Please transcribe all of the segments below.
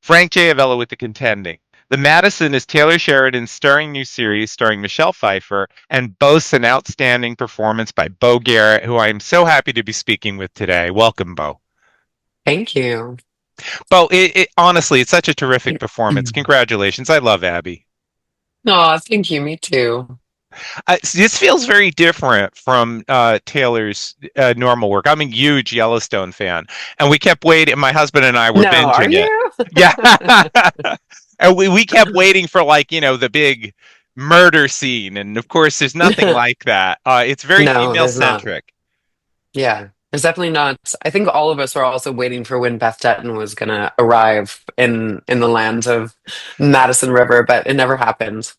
Frank Giavello with The Contending. The Madison is Taylor Sheridan's starring new series starring Michelle Pfeiffer and boasts an outstanding performance by Beau Garrett, who I am so happy to be speaking with today. Welcome, Beau. Thank you. Beau, honestly, it's such a terrific performance. Congratulations. I love Abby. Oh, thank you. Me too. This feels very different from Taylor's normal work. I'm a huge Yellowstone fan, and we kept waiting. My husband and I were No, are binging it. you? Yeah, and we kept waiting for the big murder scene, and of course, there's nothing like that. It's very No, female there's not. centric. Yeah, there's definitely not. I think all of us were also waiting for when Beth Dutton was gonna arrive in the lands of Madison River, but it never happened.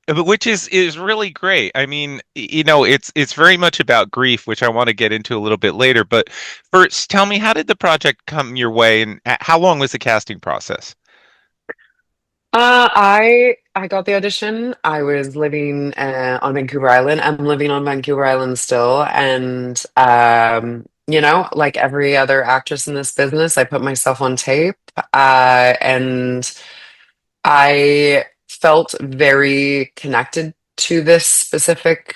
But which is really great. I mean, it's very much about grief, which I want to get into a little bit later. But first, tell me, how did the project come your way, and how long was the casting process? I got the audition. I was living on Vancouver Island. I'm living on Vancouver Island still, and like every other actress in this business, I put myself on tape, and I felt very connected to this specific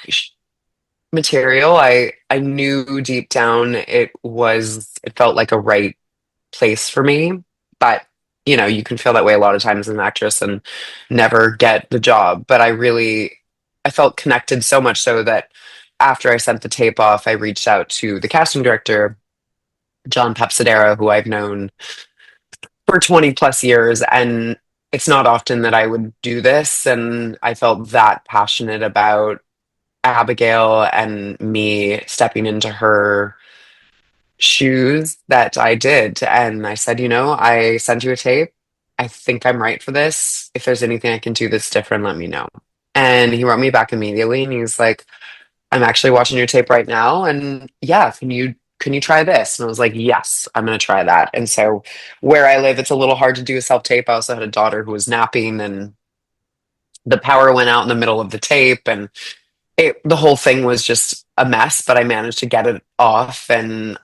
material. I knew deep down it felt like a right place for me, but you can feel that way a lot of times as an actress and never get the job. But I felt connected so much so that after I sent the tape off, I reached out to the casting director, John Papsadera, who I've known for 20 plus years, and it's not often that I would do this, and I felt that passionate about Abigail and me stepping into her shoes that I did. And I said, I sent you a tape. I think I'm right for this. If there's anything I can do that's different, let me know. And he wrote me back immediately and he was like, I'm actually watching your tape right now. And yeah, can you try this? And I was like, yes, I'm gonna try that. And so where I live, it's a little hard to do a self-tape. I also had a daughter who was napping and the power went out in the middle of the tape and the whole thing was just a mess, but I managed to get it off. And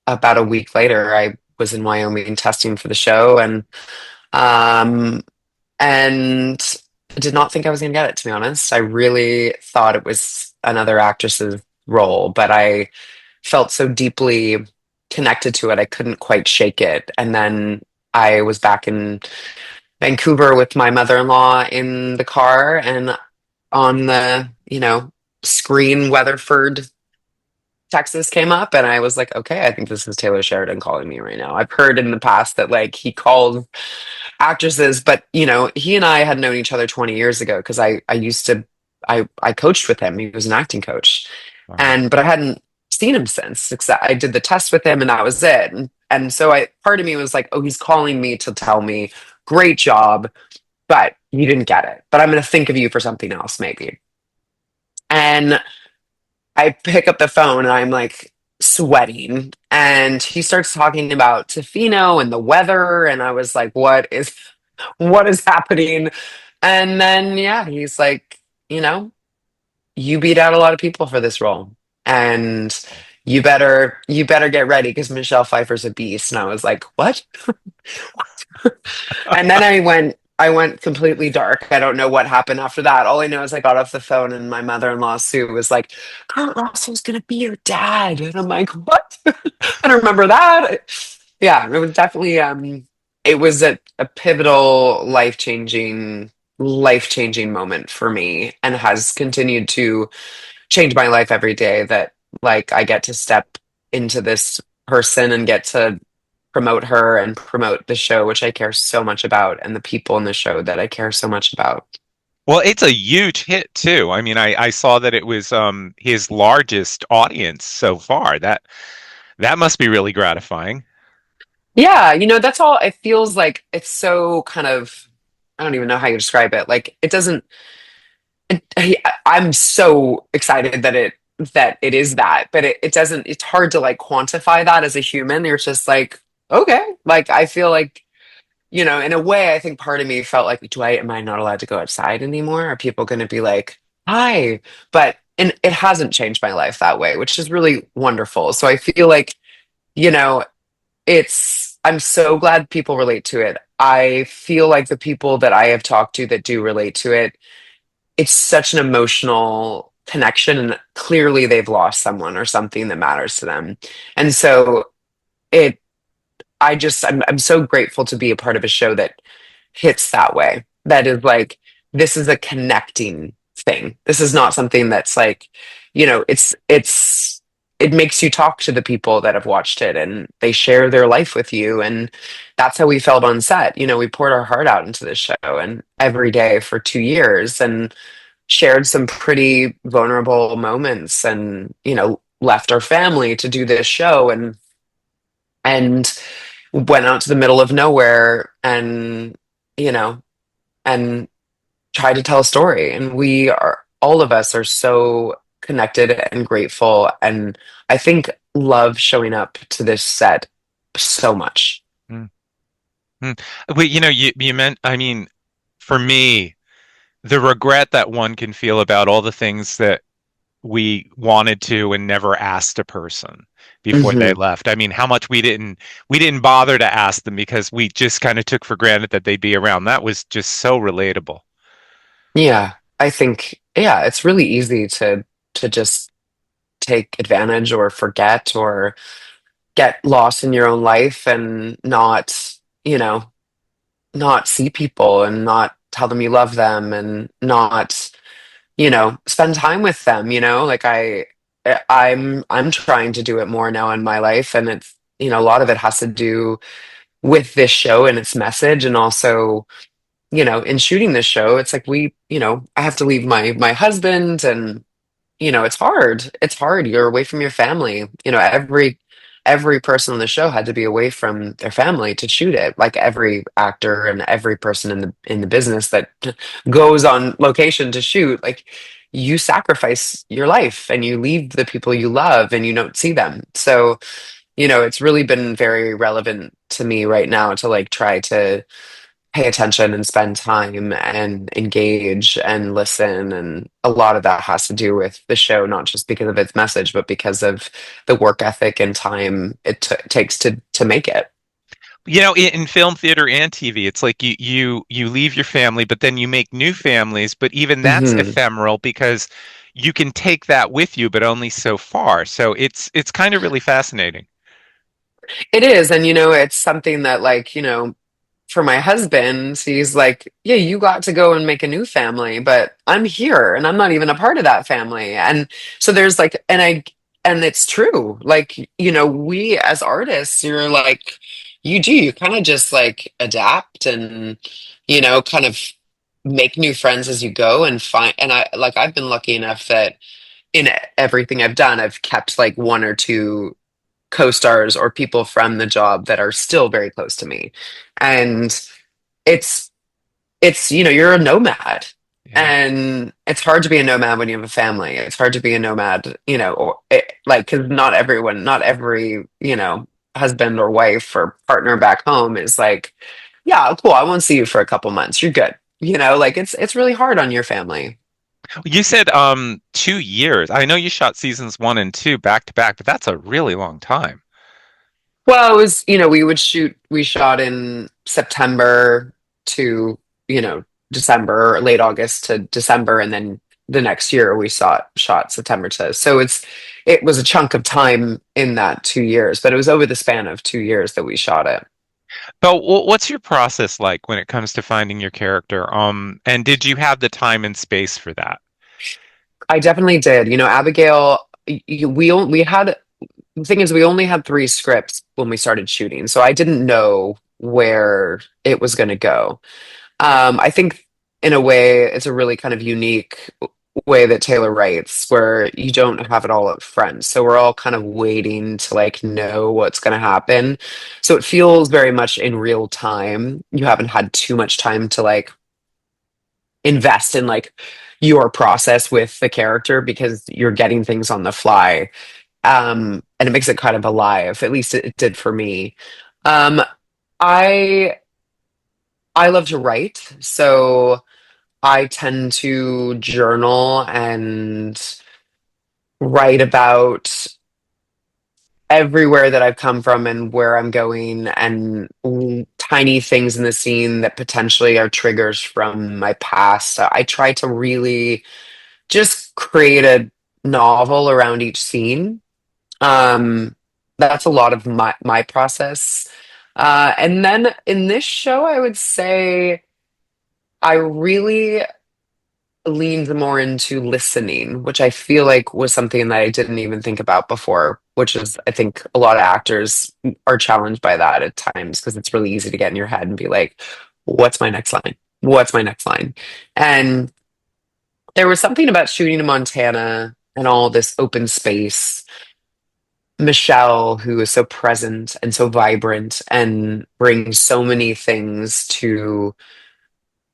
about a week later, I was in Wyoming testing for the show, um, and did not think I was going to get it. To be honest, I really thought it was another actress's role, but I felt so deeply connected to it, I couldn't quite shake it. And then I was back in Vancouver with my mother-in-law in the car, and on the screen, Weatherford Texas came up, and I was like, okay, I think this is Taylor Sheridan calling me right now. I've heard in the past that like he called actresses, but he and I had known each other 20 years ago because I used to I coached with him. He was an acting coach. Wow. And but I hadn't seen him since, except I did the test with him and that was it. And so I part of me was like, oh, he's calling me to tell me, great job, but you didn't get it. But I'm gonna think of you for something else, maybe. And I pick up the phone and I'm like sweating. And he starts talking about Tofino and the weather. And I was like, what is happening? And then yeah, he's like, you know, you beat out a lot of people for this role. And you better get ready because Michelle Pfeiffer's a beast. And I was like, what? And then I went completely dark. I don't know what happened after that. All I know is I got off the phone and my mother-in-law Sue was like, Kurt Russell's gonna be your dad. And I'm like, what? I don't remember that. Yeah, it was definitely it was a pivotal, life-changing moment for me and has continued to change my life every day that like I get to step into this person and get to promote her and promote the show, which I care so much about, and the people in the show that I care so much about. Well, it's a huge hit too. I mean, I saw that it was his largest audience so far. That must be really gratifying. Yeah, that's all. It feels like it's so kind of, I don't even know how you describe it. Like it doesn't, I'm so excited that it is that, but it doesn't, it's hard to like quantify that as a human. You're just like, okay. Like I feel like in a way, I think part of me felt like, am I not allowed to go outside anymore? Are people going to be like, hi? And it hasn't changed my life that way, which is really wonderful. So I feel like, you know, I'm so glad people relate to it. I feel like the people that I have talked to that do relate to it, it's such an emotional connection, and clearly they've lost someone or something that matters to them. And so it I'm so grateful to be a part of a show that hits that way. That is like, this is a connecting thing. This is not something that's like, it makes you talk to the people that have watched it and they share their life with you. And that's how we felt on set. We poured our heart out into this show and every day for 2 years and shared some pretty vulnerable moments and, left our family to do this show and went out to the middle of nowhere and, you know, and tried to tell a story. And all of us are so connected and grateful. And I think love showing up to this set so much. Mm, mm. But you meant, I mean, for me, the regret that one can feel about all the things that we wanted to and never asked a person before they Hmm. left. I mean, how much we didn't bother to ask them because we just kind of took for granted that they'd be around. That was just so relatable. Yeah, I think, yeah, it's really easy to just take advantage or forget or get lost in your own life and you know, not see people and not tell them you love them and not, spend time with them, like I'm trying to do it more now in my life and it's, a lot of it has to do with this show and its message and also, in shooting this show, it's like I have to leave my husband and it's hard. It's hard. You're away from your family. Every person on the show had to be away from their family to shoot it. Like every actor and every person in the business that goes on location to shoot, like you sacrifice your life and you leave the people you love and you don't see them. So, it's really been very relevant to me right now to like try to pay attention and spend time and engage and listen. And a lot of that has to do with the show, not just because of its message, but because of the work ethic and time it takes to make it. In film, theater, and TV, it's like you leave your family, but then you make new families, but even that's Hmm. ephemeral because you can take that with you, but only so far. So it's kind of really fascinating. It is. And, it's something that, like, for my husband, he's like, yeah, you got to go and make a new family, but I'm here and I'm not even a part of that family. And so there's like, and it's true. Like, we as artists, you're like, you kind of just like adapt and, kind of make new friends as you go and and I've been lucky enough that in everything I've done, I've kept like one or two co-stars or people from the job that are still very close to me. And it's you're a nomad. Yeah. And it's hard to be a nomad when you have a family. It's hard to be a nomad, or like because not every, husband or wife or partner back home is like, yeah, cool, I won't see you for a couple months. You're good. Like it's really hard on your family. You said 2 years. I know you shot seasons one and two back to back, but that's a really long time. Well, it was, we shot in September to, December, or late August to December, and then the next year we shot September to. So it was a chunk of time in that 2 years, but it was over the span of 2 years that we shot it. But what's your process like when it comes to finding your character? And did you have the time and space for that? I definitely did. Abigail, we had the thing is we only had three scripts when we started shooting, so I didn't know where it was going to go. I think in a way it's a really kind of unique way that Taylor writes where you don't have it all up front. So we're all kind of waiting to like know what's going to happen. So it feels very much in real time. You haven't had too much time to like invest in like your process with the character because you're getting things on the fly. And it makes it kind of alive. At least it did for me. Um, I I love to write, so I tend to journal and write about everywhere that I've come from and where I'm going and tiny things in the scene that potentially are triggers from my past. So I try to really just create a novel around each scene. Um, that's a lot of my process. And then in this show, I would say I really leaned more into listening, which I feel like was something that I didn't even think about before, which is, I think a lot of actors are challenged by that at times because it's really easy to get in your head and be like, what's my next line? What's my next line? And there was something about shooting in Montana and all this open space. Michelle, who is so present and so vibrant and brings so many things to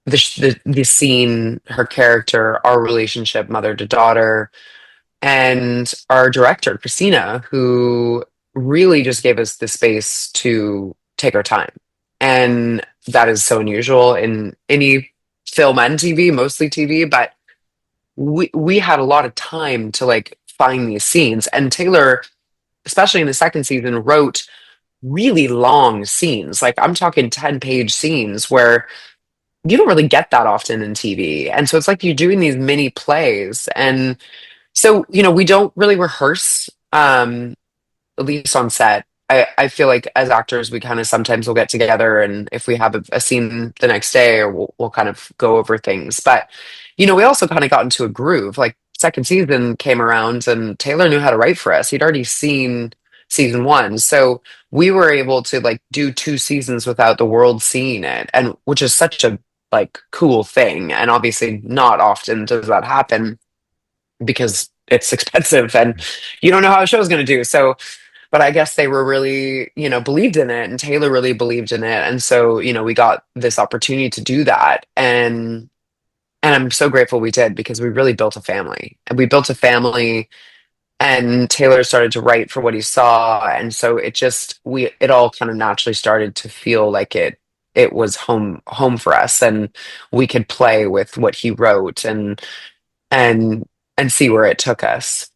the scene, her character, our relationship, mother to daughter, and our director, Christina, who really just gave us the space to take our time. And that is so unusual in any film and TV, mostly TV, but we had a lot of time to like find these scenes. And Taylor, especially in the second season, wrote really long scenes. Like I'm talking 10-page scenes where you don't really get that often in TV. And so it's like you're doing these mini plays. And so, we don't really rehearse, at least on set. I feel like as actors, we kind of sometimes will get together and if we have a scene the next day, or we'll kind of go over things. But, we also kind of got into a groove. Like second season came around and Taylor knew how to write for us. He'd already seen season one. So we were able to like do two seasons without the world seeing it. And which is such a like cool thing. And obviously not often does that happen because it's expensive and you don't know how a show is going to do. So, but I guess they were really, believed in it and Taylor really believed in it. And so, we got this opportunity to do that. And I'm so grateful we did because we really built a family. And we built a family and Taylor started to write for what he saw. And so it all kind of naturally started to feel like it was home for us and we could play with what he wrote and and see where it took us.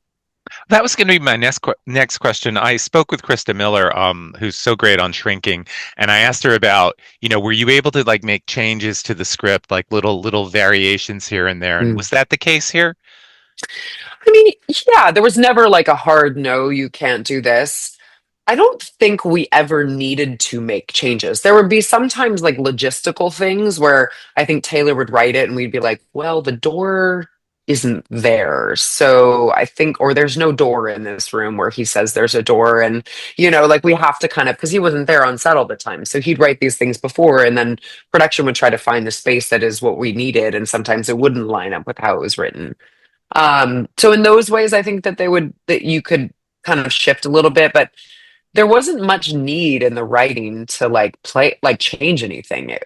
That was going to be my next question. I spoke with Krista Miller, who's so great on shrinking, and I asked her about, were you able to like make changes to the script, like little variations here and there, and Mm. was that the case here? I mean, yeah, there was never like a hard no, you can't do this. I don't think we ever needed to make changes. There would be sometimes like logistical things where I think Taylor would write it and we'd be like, well, the door isn't there. So I think, or there's no door in this room where he says there's a door. And, like we have to kind of, because he wasn't there on set all the time. So he'd write these things before and then production would try to find the space that is what we needed. And sometimes it wouldn't line up with how it was written. So in those ways, I think that you could kind of shift a little bit, but there wasn't much need in the writing to like change anything.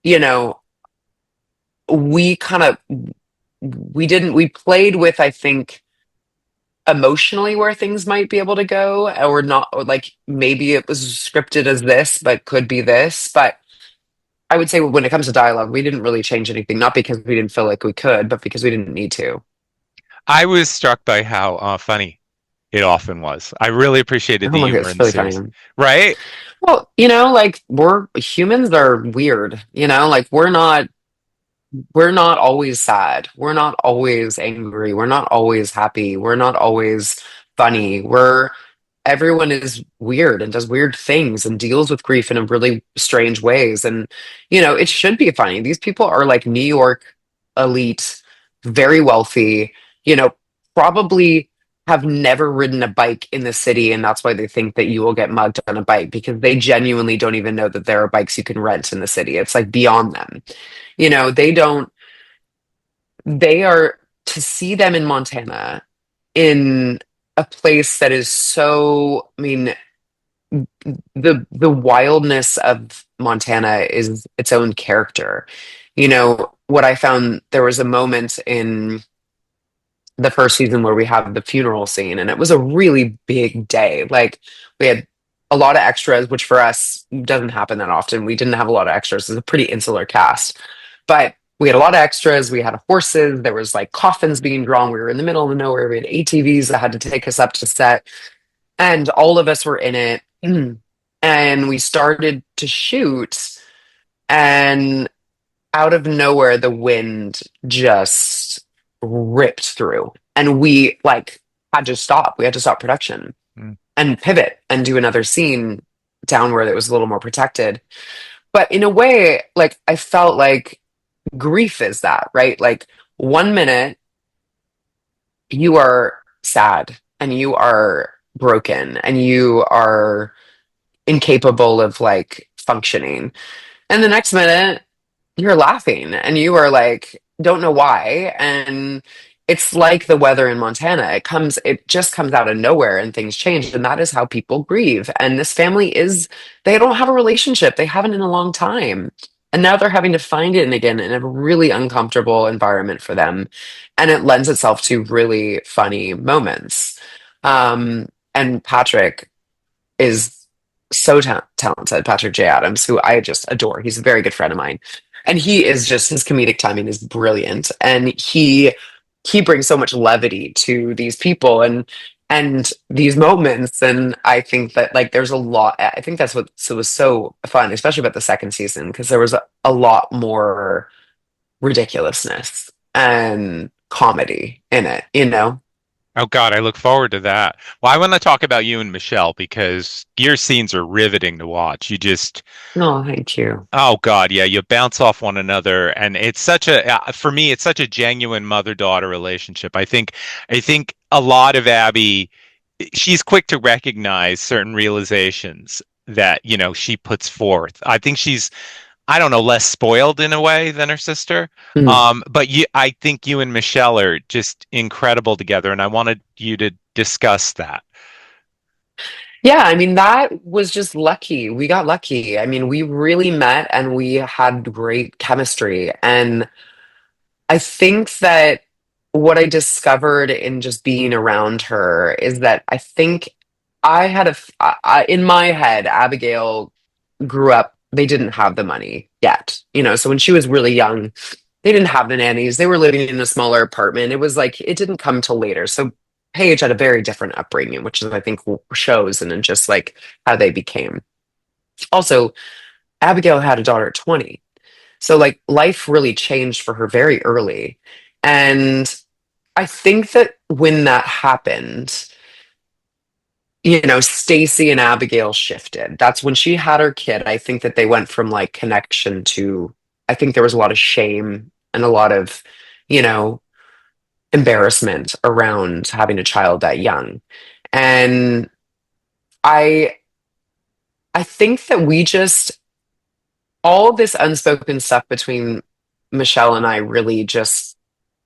You know, we kind of, we played with, I think, emotionally where things might be able to go or not, or like maybe it was scripted as this, but could be this. But I would say when it comes to dialogue, we didn't really change anything, not because we didn't feel like we could, but because we didn't need to. I was struck by how funny it often was. I really appreciated Oh the my God, humor it's in the really funny. series, right? Well, like we're humans are weird, like we're not always sad. We're not always angry. We're not always happy. We're not always funny. Everyone is weird and does weird things and deals with grief in a really strange ways. And, it should be funny. These people are like New York elite, very wealthy, you know, probably have never ridden a bike in the city. And that's why they think that you will get mugged on a bike because they genuinely don't even know that there are bikes you can rent in the city. It's like beyond them. They don't, they are to see them in Montana in a place that is so, I mean, the wildness of Montana is its own character. What I found there was a moment in the first season where we have the funeral scene, and it was a really big day. Like we had a lot of extras, which for us doesn't happen that often. We didn't have a lot of extras. It's a pretty insular cast, but we had a lot of extras. We had horses. There was like coffins being drawn. We were in the middle of nowhere. We had ATVs that had to take us up to set, and all of us were in it. and we started to shoot, and out of nowhere, the wind just ripped through, and we like had to stop. We had to stop production Mm. and pivot and do another scene down where it was a little more protected. But in a way, like I felt like grief is that, right? Like 1 minute you are sad and you are broken and you are incapable of like functioning. And the next minute you're laughing and you are like, don't know why. And it's like the weather in Montana. It just comes out of nowhere and things change. And that is how people grieve. And this family they don't have a relationship. They haven't in a long time. And now they're having to find it again in a really uncomfortable environment for them. And it lends itself to really funny moments. And Patrick is so talented, Patrick J. Adams, who I just adore. He's a very good friend of mine. And he is just his comedic timing is brilliant. And he brings so much levity to these people and these moments. And I think that like there's a lot I think that's what so was so fun, especially about the second season, because there was a lot more ridiculousness and comedy in it, you know? Oh God, I look forward to that. Well, I want to talk about you and Michelle because your scenes are riveting to watch. You just, Oh, thank you. oh God, yeah, you bounce off one another, and it's such for me, it's such a genuine mother-daughter relationship. I think a lot of Abby, she's quick to recognize certain realizations that, she puts forth. I think she's, I don't know, less spoiled in a way than her sister. Mm. But I think you and Michelle are just incredible together, and I wanted you to discuss that. Yeah, I mean, that was just lucky. We got lucky. I mean, we really met and we had great chemistry. And I think that what I discovered in just being around her is that I think I had in my head, Abigail grew up, they didn't have the money yet, so when she was really young, they didn't have the nannies. They were living in a smaller apartment. It was like, it didn't come till later. So Paige had a very different upbringing, which is, I think, shows and then just like how they became. Also, Abigail had a daughter at 20. So like life really changed for her very early. And I think that when that happened, Stacy and Abigail shifted. That's when she had her kid. I think that they went from like connection to, I think there was a lot of shame and a lot of, you know, embarrassment around having a child that young. And I I think that we just all this unspoken stuff between Michelle and I really just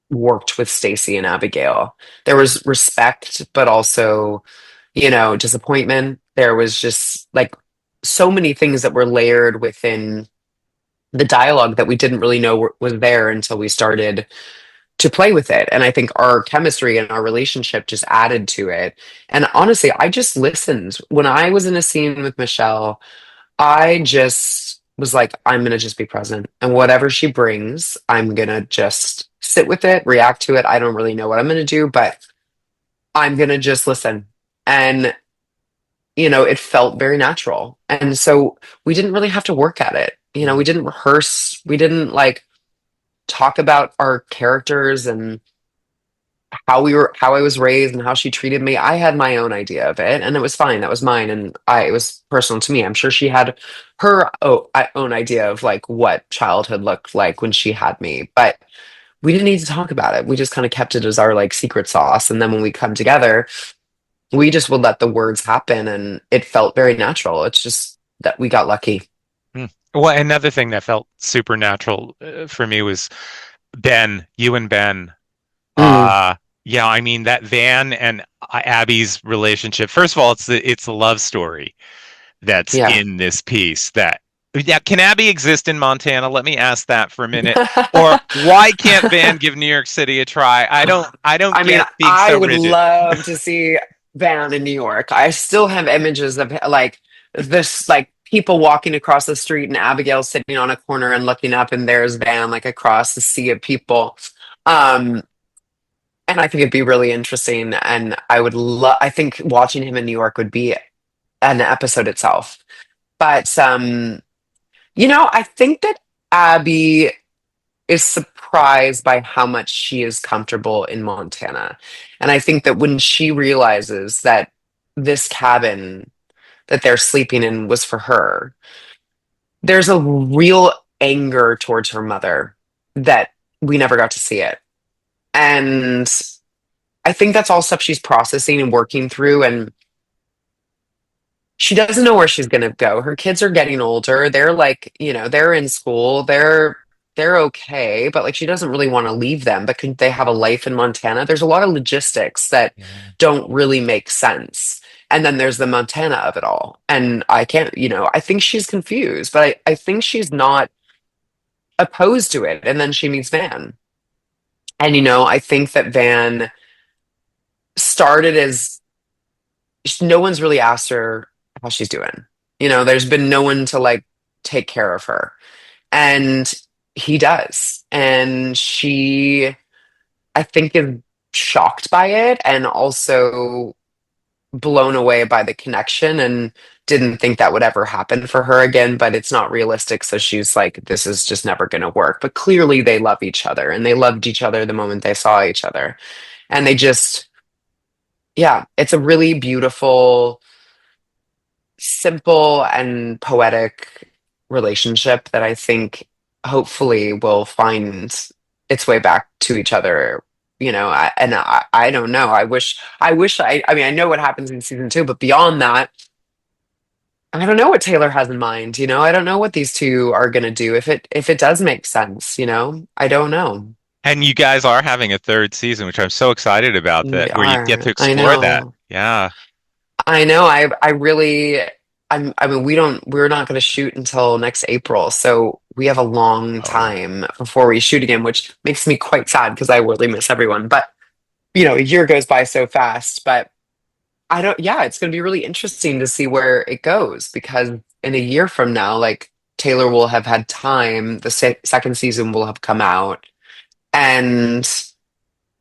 worked with Stacy and Abigail. There was respect, but also, disappointment. There was just like so many things that were layered within the dialogue that we didn't really know was there until we started to play with it. And I think our chemistry and our relationship just added to it. And honestly, I just listened. When I was in a scene with Michelle, I just was like, I'm going to just be present. And whatever she brings, I'm going to just sit with it, react to it. I don't really know what I'm going to do, but I'm going to just listen. And, it felt very natural. And so we didn't really have to work at it. We didn't rehearse. We didn't like talk about our characters and how I was raised and how she treated me. I had my own idea of it, and it was fine. That was mine, and it was personal to me. I'm sure she had her own idea of like what childhood looked like when she had me, but we didn't need to talk about it. We just kind of kept it as our like secret sauce, and then when we come together, we just would let the words happen, and it felt very natural. It's just that we got lucky. Hmm. Well, another thing that felt supernatural for me was Ben, you and Ben. Mm, Uh, yeah, I mean that Van and Abby's relationship. First of all, it's the love story that's yeah. in this piece. That Yeah, can Abby exist in Montana? Let me ask that for a minute. Or why can't Van give New York City a try? I don't I mean, get being I so would rigid. love to see Van in New York. I still have images of like this, like people walking across the street and Abigail sitting on a corner and looking up, and there's Van like across the sea of people. Um, and I think it'd be really interesting. And I think watching him in New York would be an episode itself. But I think that Abby is surprised by how much she is comfortable in Montana. And I think that when she realizes that this cabin that they're sleeping in was for her, there's a real anger towards her mother that we never got to see it. And I think that's all stuff she's processing and working through. And she doesn't know where she's going to go. Her kids are getting older. They're like, they're in school. They're okay, but like she doesn't really want to leave them, but could they have a life in Montana? There's a lot of logistics that Yeah. don't really make sense. And then there's the Montana of it all. And I can't, I think she's confused, but I think she's not opposed to it. And then she meets Van. And I think that Van started as no one's really asked her how she's doing. There's been no one to like take care of her. And he does. And she, I think, is shocked by it and also blown away by the connection and didn't think that would ever happen for her again, but it's not realistic. So she's like, this is just never going to work. But clearly they love each other and they loved each other the moment they saw each other. And they just, yeah, it's a really beautiful, simple, and poetic relationship that I think hopefully will find its way back to each other. I don't know. I mean, I know what happens in season two, but beyond that, I don't know what Taylor has in mind. I don't know what these two are going to do. If it does make sense, I don't know. And you guys are having a third season, which I'm so excited about We that, where you get to are. I explore that. know. Yeah. I know. I really, I mean, we're not going to shoot until next April. So we have a long Oh. time before we shoot again, which makes me quite sad because I really miss everyone. But, a year goes by so fast. But yeah, it's going to be really interesting to see where it goes because in a year from now, like Taylor will have had time, the second season will have come out, and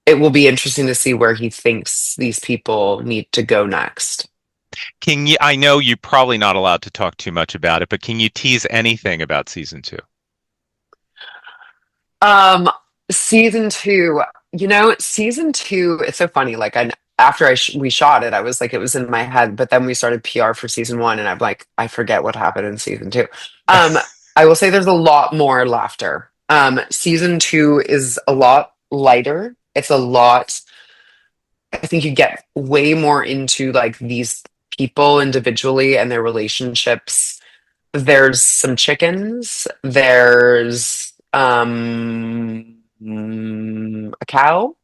it will be interesting to see where he thinks these people need to go next. I know you're probably not allowed to talk too much about it, but can you tease anything about season two? Um, season two, season two, it's so funny. Like after we shot it, I was like, it was in my head, but then we started PR for season one, and I'm like, I forget what happened in season two. Um, I will say there's a lot more laughter. Season two is a lot lighter. It's a lot, I think you get way more into like these people individually and their relationships. There's some chickens. There's a cow.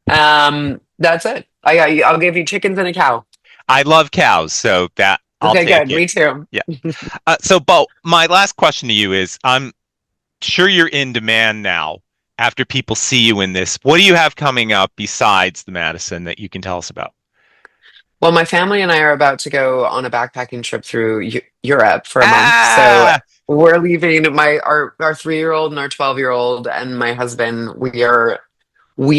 That's it. I'll give you chickens and a cow. I love cows, so that I'll Okay, take good. it. Me too. Yeah. So, Bo, my last question to you is, I'm sure you're in demand now after people see you in this. What do you have coming up besides the Madison that you can tell us about? Well, my family and I are about to go on a backpacking trip through Europe for a month. So Ah, we're leaving our 3-year-old and our 12-year-old and my husband. We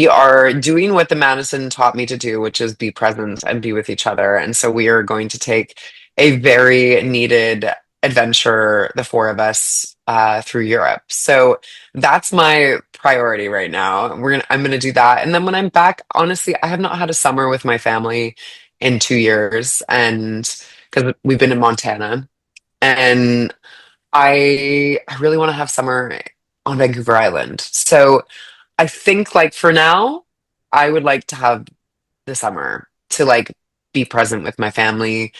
are doing what the Madison taught me to do, which is be present and be with each other. And so we are going to take a very needed adventure, the four of us, through Europe. So that's my priority right now. I'm gonna do that. And then when I'm back, honestly, I have not had a summer with my family in 2 years, and because we've been in Montana, and I really want to have summer on Vancouver Island. So I think like for now, I would like to have the summer to like be present with my family,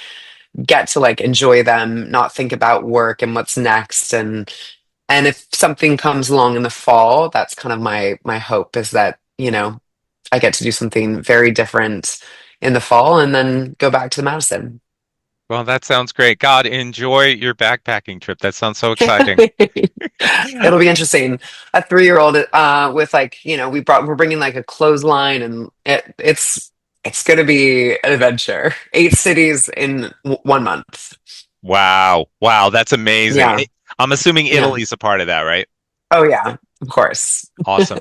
get to like enjoy them, not think about work and what's next. And if something comes along in the fall, that's kind of my hope is that, I get to do something very different in the fall and then go back to Madison. well, that sounds great. God, enjoy your backpacking trip. That sounds so exciting. It'll be interesting. A 3-year-old with like, we're bringing like a clothesline and it's going to be an adventure. 8 cities in 1 month. Wow. Wow, that's amazing. Yeah. I'm assuming Yeah. Italy's a part of that, right? Oh yeah. Of course. Awesome.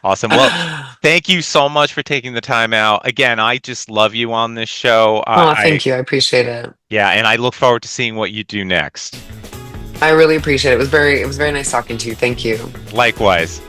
Awesome. Well, thank you so much for taking the time out. Again, I just love you on this show. Oh, thank you. I appreciate it. Yeah, and I look forward to seeing what you do next. I really appreciate it. It was very nice talking to you. Thank you. Likewise.